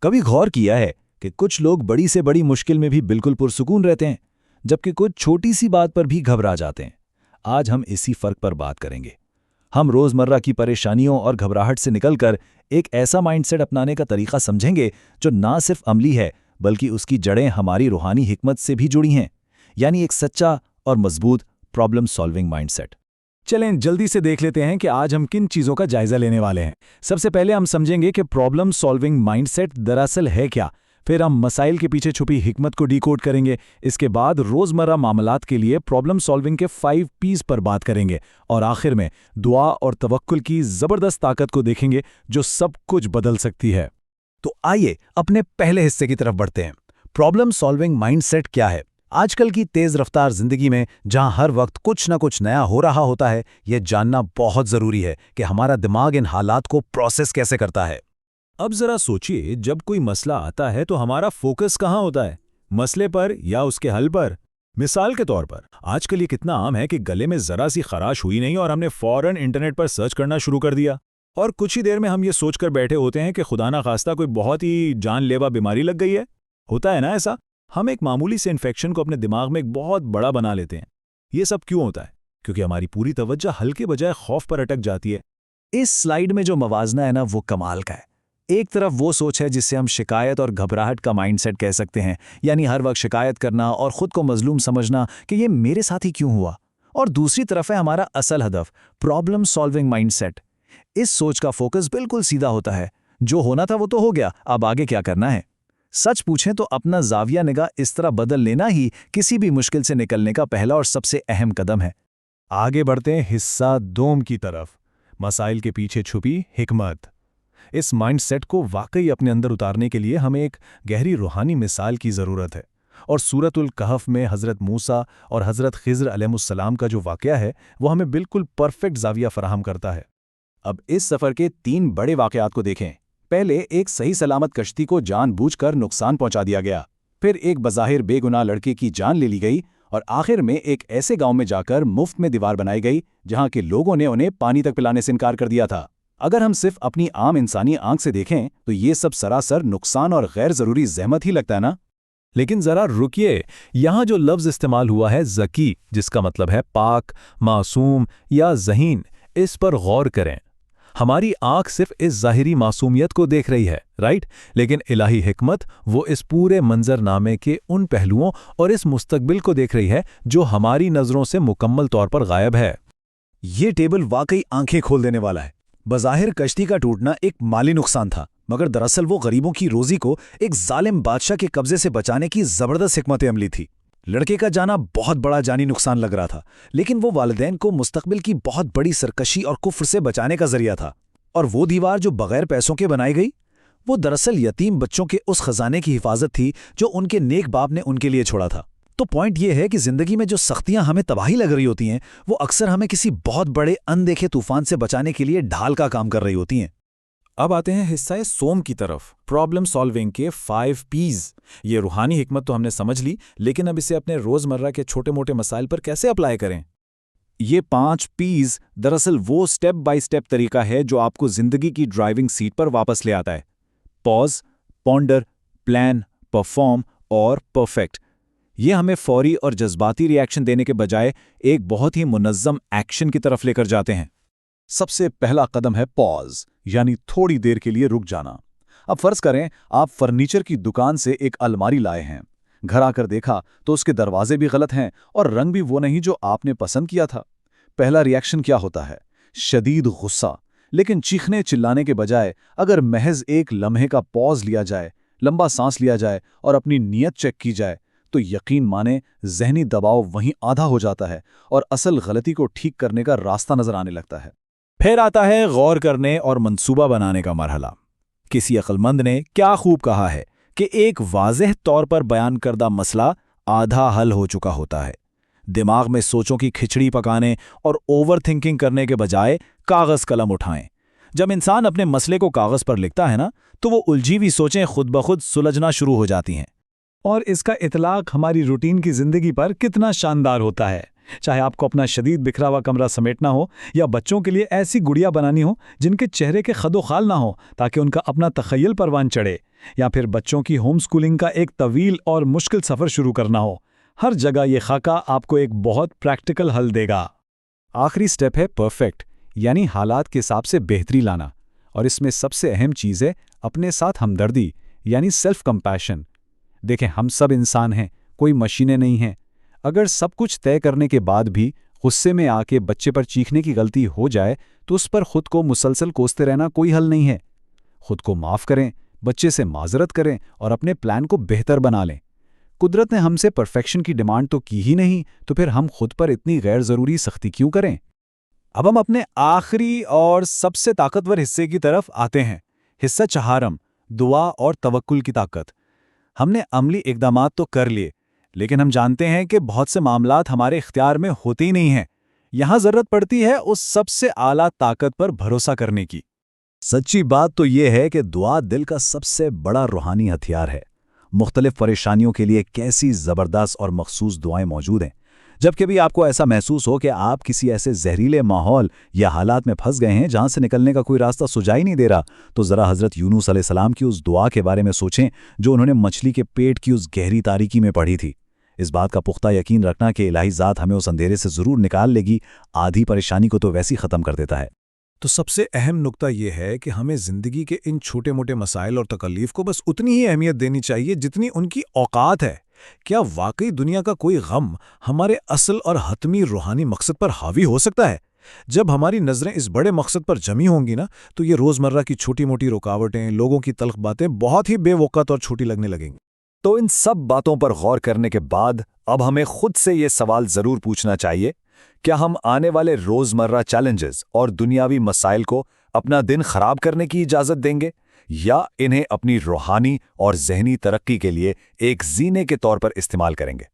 कभी गौर किया है कि कुछ लोग बड़ी से बड़ी मुश्किल में भी बिल्कुल पुरसुकून रहते हैं, जबकि कुछ छोटी सी बात पर भी घबरा जाते हैं। आज हम इसी फर्क पर बात करेंगे। हम रोजमर्रा की परेशानियों और घबराहट से निकलकर एक ऐसा माइंडसेट अपनाने का तरीका समझेंगे जो ना सिर्फ अमली है बल्कि उसकी जड़ें हमारी रूहानी हिकमत से भी जुड़ी हैं, यानी एक सच्चा और मजबूत प्रॉब्लम सॉल्विंग माइंडसेट। चलें जल्दी से देख लेते हैं कि आज हम किन चीज़ों का जायजा लेने वाले हैं। सबसे पहले हम समझेंगे कि प्रॉब्लम सॉल्विंग माइंडसेट दरअसल है क्या। फिर हम मसाइल के पीछे छुपी हिकमत को डिकोड करेंगे। इसके बाद रोज़मर्रा मामलात के लिए प्रॉब्लम सॉल्विंग के 5 P's पर बात करेंगे और आखिर में दुआ और तवक्कुल की ज़बरदस्त ताकत को देखेंगे जो सब कुछ बदल सकती है। तो आइए अपने पहले हिस्से की तरफ बढ़ते हैं। प्रॉब्लम सॉल्विंग माइंडसेट क्या है? आजकल की तेज रफ्तार जिंदगी में जहां हर वक्त कुछ ना कुछ नया हो रहा होता है, यह जानना बहुत जरूरी है कि हमारा दिमाग इन हालात को प्रोसेस कैसे करता है। अब जरा सोचिए, जब कोई मसला आता है तो हमारा फोकस कहाँ होता है? मसले पर या उसके हल पर? मिसाल के तौर पर आजकल ये कितना आम है कि गले में जरा सी खराश हुई नहीं और हमने फौरन इंटरनेट पर सर्च करना शुरू कर दिया, और कुछ ही देर में हम ये सोचकर बैठे होते हैं कि खुदा ना खास्ता कोई बहुत ही जानलेवा बीमारी लग गई है। होता है ना ऐसा? हम एक मामूली से इन्फेक्शन को अपने दिमाग में एक बहुत बड़ा बना लेते हैं। ये सब क्यों होता है? क्योंकि हमारी पूरी तवज्जो हल के बजाय खौफ पर अटक जाती है। इस स्लाइड में जो मवाजना है ना, वो कमाल का है। एक तरफ वो सोच है जिससे हम शिकायत और घबराहट का माइंडसेट कह सकते हैं, यानी हर वक्त शिकायत करना और खुद को मजलूम समझना कि ये मेरे साथ ही क्यों हुआ। और दूसरी तरफ है हमारा असल हदफ, प्रॉब्लम सॉल्विंग माइंडसेट। इस सोच का फोकस बिल्कुल सीधा होता है, जो होना था वो तो हो गया, अब आगे क्या करना है। सच पूछें तो अपना जाविया निगाह इस तरह बदल लेना ही किसी भी मुश्किल से निकलने का पहला और सबसे अहम कदम है। आगे बढ़ते हैं हिस्सा 2 की तरफ, मसाइल के पीछे छुपी हिकमत। इस माइंडसेट को वाकई अपने अंदर उतारने के लिए हमें एक गहरी रूहानी मिसाल की ज़रूरत है, और सूरतुल कहफ में हज़रत मूसा और हज़रत खिज़र अलैहिस्सलाम का जो वाक़या है वो हमें बिल्कुल परफेक्ट जाविया फराहम करता है। अब इस सफ़र के 3 बड़े वाक़यात को देखें। पहले एक सही सलामत कश्ती को जानबूझकर नुकसान पहुंचा दिया गया, फिर एक बज़ाहिर बेगुनाह लड़के की जान ले ली गई, और आखिर में एक ऐसे गांव में जाकर मुफ्त में दीवार बनाई गई जहां के लोगों ने उन्हें पानी तक पिलाने से इनकार कर दिया था। अगर हम सिर्फ अपनी आम इंसानी आंख से देखें तो ये सब सरासर नुकसान और गैर ज़रूरी ज़हमत ही लगता है ना। लेकिन ज़रा रुकिए, यहाँ जो लफ्ज़ इस्तेमाल हुआ है ज़की, जिसका मतलब है पाक, मासूम या ज़हीन, इस पर गौर करें। हमारी आंख सिर्फ इस ज़ाहिरी मासूमियत को देख रही है, राइट? लेकिन इलाही हिकमत वो इस पूरे मंजरनामे के उन पहलुओं और इस मुस्तकबिल को देख रही है जो हमारी नज़रों से मुकम्मल तौर पर गायब है। ये टेबल वाकई आंखें खोल देने वाला है। बज़ाहिर कश्ती का टूटना एक माली नुकसान था, मगर दरअसल वो गरीबों की रोज़ी को एक जालिम बादशाह के कब्जे से बचाने की ज़बरदस्त हिकमत अमली थी। लड़के का जाना बहुत बड़ा जानी नुकसान लग रहा था, लेकिन वो वालिदैन को मुस्तकबिल की बहुत बड़ी सरकशी और कुफ्र से बचाने का जरिया था। और वो दीवार जो बगैर पैसों के बनाई गई, वो दरअसल यतीम बच्चों के उस खजाने की हिफाजत थी जो उनके नेक बाप ने उनके लिए छोड़ा था। तो पॉइंट ये है कि जिंदगी में जो सख्तियां हमें तबाही लग रही होती हैं, वो अक्सर हमें किसी बहुत बड़े अनदेखे तूफान से बचाने के लिए ढाल का काम कर रही होती हैं। अब आते हैं हिस्सा सोम की तरफ, प्रॉब्लम सॉल्विंग के 5 P's। ये रूहानी हिकमत तो हमने समझ ली, लेकिन अब इसे अपने रोज़मर्रा के छोटे मोटे मसाइल पर कैसे अप्लाई करें? ये 5 P's दरअसल वो स्टेप बाय स्टेप तरीका है जो आपको जिंदगी की ड्राइविंग सीट पर वापस ले आता है। पॉज, पॉन्डर, प्लान, परफॉर्म और परफेक्ट। ये हमें फौरी और जज्बाती रिएक्शन देने के बजाय एक बहुत ही मुनज़्ज़म एक्शन की तरफ लेकर जाते हैं। सबसे पहला कदम है पॉज, यानी थोड़ी देर के लिए रुक जाना। अब फर्ज करें आप फर्नीचर की दुकान से एक अलमारी लाए हैं। घर आकर देखा तो उसके दरवाजे भी गलत हैं और रंग भी वो नहीं जो आपने पसंद किया था। पहला रिएक्शन क्या होता है? शदीद गुस्सा। लेकिन चीखने चिल्लाने के बजाय अगर महज एक लम्हे का पॉज लिया जाए, लंबा सांस लिया जाए और अपनी नीयत चेक की जाए, तो यकीन माने जहनी दबाव वहीं आधा हो जाता है और असल गलती को ठीक करने का रास्ता नजर आने लगता है। फिर आता है गौर करने और मंसूबा बनाने का मरहला। किसी अक्लमंद ने क्या खूब कहा है कि एक वाज़ेह तौर पर बयान करदा मसला आधा हल हो चुका होता है। दिमाग में सोचों की खिचड़ी पकाने और ओवर थिंकिंग करने के बजाय कागज़ कलम उठाएं। जब इंसान अपने मसले को कागज़ पर लिखता है ना, तो वो उलझी हुई सोचें खुद ब खुद सुलझना शुरू हो जाती हैं। और इसका इतलाक हमारी रूटीन की ज़िंदगी पर कितना शानदार होता है। چاہے آپ کو اپنا شدید بکھرا ہوا کمرہ سمیٹنا ہو یا بچوں کے لیے ایسی گڑیا بنانی ہو جن کے چہرے کے خد و خال نہ ہو تاکہ ان کا اپنا تخیل پروان چڑھے، یا پھر بچوں کی ہوم سکولنگ کا ایک طویل اور مشکل سفر شروع کرنا ہو، ہر جگہ یہ خاکہ آپ کو ایک بہت پریکٹیکل حل دے گا۔ آخری سٹیپ ہے پرفیکٹ، یعنی حالات کے حساب سے بہتری لانا، اور اس میں سب سے اہم چیز ہے اپنے ساتھ ہمدردی، یعنی سیلف کمپیشن۔ دیکھیں، ہم سب انسان ہیں، کوئی مشینیں نہیں ہیں۔ اگر سب کچھ طے کرنے کے بعد بھی غصے میں آ کے بچے پر چیخنے کی غلطی ہو جائے تو اس پر خود کو مسلسل کوستے رہنا کوئی حل نہیں ہے۔ خود کو معاف کریں، بچے سے معذرت کریں اور اپنے پلان کو بہتر بنا لیں۔ قدرت نے ہم سے پرفیکشن کی ڈیمانڈ تو کی ہی نہیں، تو پھر ہم خود پر اتنی غیر ضروری سختی کیوں کریں؟ اب ہم اپنے آخری اور سب سے طاقتور حصے کی طرف آتے ہیں، حصہ چہارم، دعا اور توکل کی طاقت۔ ہم نے عملی اقدامات تو کر لیے، لیکن ہم جانتے ہیں کہ بہت سے معاملات ہمارے اختیار میں ہوتے ہی نہیں ہیں۔ یہاں ضرورت پڑتی ہے اس سب سے اعلیٰ طاقت پر بھروسہ کرنے کی۔ سچی بات تو یہ ہے کہ دعا دل کا سب سے بڑا روحانی ہتھیار ہے۔ مختلف پریشانیوں کے لیے کیسی زبردست اور مخصوص دعائیں موجود ہیں۔ جب کبھی آپ کو ایسا محسوس ہو کہ آپ کسی ایسے زہریلے ماحول یا حالات میں پھنس گئے ہیں جہاں سے نکلنے کا کوئی راستہ سجائی نہیں دے رہا، تو ذرا حضرت یونس علیہ السلام کی اس دعا کے بارے میں سوچیں جو انہوں نے مچھلی کے پیٹ کی اس گہری تاریکی میں پڑھی تھی۔ اس بات کا پختہ یقین رکھنا کہ الہی ذات ہمیں اس اندھیرے سے ضرور نکال لے گی، آدھی پریشانی کو تو ویسے ہی ختم کر دیتا ہے۔ تو سب سے اہم نقطہ یہ ہے کہ ہمیں زندگی کے ان چھوٹے موٹے مسائل اور تکلیف کو بس اتنی ہی اہمیت دینی چاہیے جتنی ان کی اوقات ہے۔ کیا واقعی دنیا کا کوئی غم ہمارے اصل اور حتمی روحانی مقصد پر حاوی ہو سکتا ہے؟ جب ہماری نظریں اس بڑے مقصد پر جمی ہوں گی نا، تو یہ روزمرہ کی چھوٹی موٹی رکاوٹیں، لوگوں کی تلخ باتیں بہت ہی بے وقت اور چھوٹی لگنے لگیں گی۔ تو ان سب باتوں پر غور کرنے کے بعد اب ہمیں خود سے یہ سوال ضرور پوچھنا چاہیے، کیا ہم آنے والے روزمرہ چیلنجز اور دنیاوی مسائل کو اپنا دن خراب کرنے کی اجازت دیں گے، یا انہیں اپنی روحانی اور ذہنی ترقی کے لیے ایک زینے کے طور پر استعمال کریں گے؟